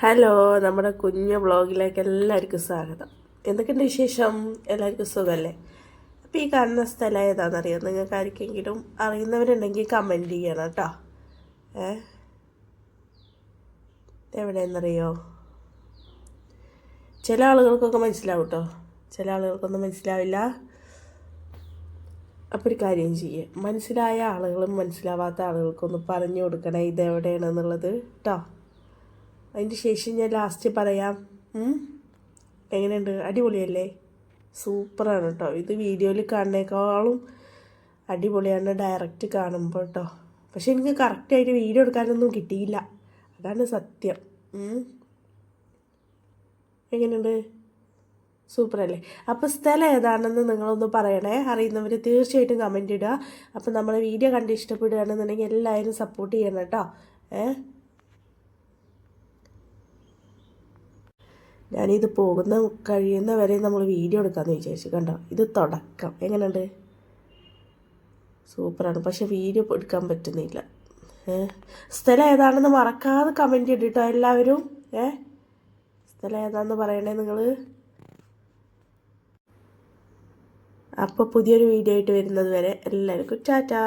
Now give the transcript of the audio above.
Hello, നമ്മുടെ കുഞ്ഞു വ്ളോഗിലേക്ക് എല്ലാവർക്കും സ്വാഗതം. എന്തൊക്കെയുണ്ട് വിശേഷം? എല്ലാവർക്കും സുഖമല്ലേ? അപ്പോൾ ഈ കാണുന്ന സ്ഥലം ഏതാണെന്നറിയാം? നിങ്ങൾക്ക് ആർക്കെങ്കിലും അറിയുന്നവരുണ്ടെങ്കിൽ കമൻറ്റ് ചെയ്യണം കേട്ടോ. എവിടെയെന്നറിയോ? ചില ആളുകൾക്കൊക്കെ മനസ്സിലാവും കേട്ടോ, ചില ആളുകൾക്കൊന്നും മനസ്സിലാവില്ല. അപ്പോൾ ഒരു കാര്യം ചെയ്യേ, മനസ്സിലായ ആളുകളും മനസ്സിലാവാത്ത ആളുകൾക്കൊന്ന് പറഞ്ഞു കൊടുക്കണേ ഇതെവിടെയാണെന്നുള്ളത് കേട്ടോ. അതിൻ്റെ ശേഷം ഞാൻ ലാസ്റ്റ് പറയാം. എങ്ങനെയുണ്ട്? അടിപൊളിയല്ലേ? സൂപ്പറാണ് കേട്ടോ. ഇത് വീഡിയോയിൽ കാണുന്നേക്കാളും അടിപൊളിയാണ് ഡയറക്റ്റ് കാണുമ്പോൾ കേട്ടോ. പക്ഷെ എനിക്ക് കറക്റ്റായിട്ട് വീഡിയോ എടുക്കാനൊന്നും കിട്ടിയില്ല, അതാണ് സത്യം. എങ്ങനെയുണ്ട്? സൂപ്പറല്ലേ? അപ്പോൾ സ്ഥലം ഏതാണെന്ന് നിങ്ങളൊന്ന് പറയണേ. അറിയുന്നവർ തീർച്ചയായിട്ടും കമൻറ്റ് ഇടുക. അപ്പോൾ നമ്മളെ വീഡിയോ കണ്ട് ഇഷ്ടപ്പെടുകയാണെന്നുണ്ടെങ്കിൽ എല്ലാവരും സപ്പോർട്ട് ചെയ്യണം കേട്ടോ. ഞാനിത് കഴിയുന്ന വരെ നമ്മൾ വീഡിയോ എടുക്കാമെന്ന് വിചാരിച്ചു. കണ്ടോ, ഇത് തുടക്കം. എങ്ങനെയുണ്ട്? സൂപ്പറാണ്. പക്ഷെ വീഡിയോ എടുക്കാൻ പറ്റുന്നില്ല. സ്ഥലം ഏതാണെന്ന് മറക്കാതെ കമൻറ്റ് ഇട്ടിട്ടോ എല്ലാവരും. സ്ഥലം ഏതാണെന്ന് പറയണേ നിങ്ങൾ. അപ്പോൾ പുതിയൊരു വീഡിയോ ആയിട്ട് വരുന്നത് വരെ എല്ലാവർക്കും ടാറ്റാ.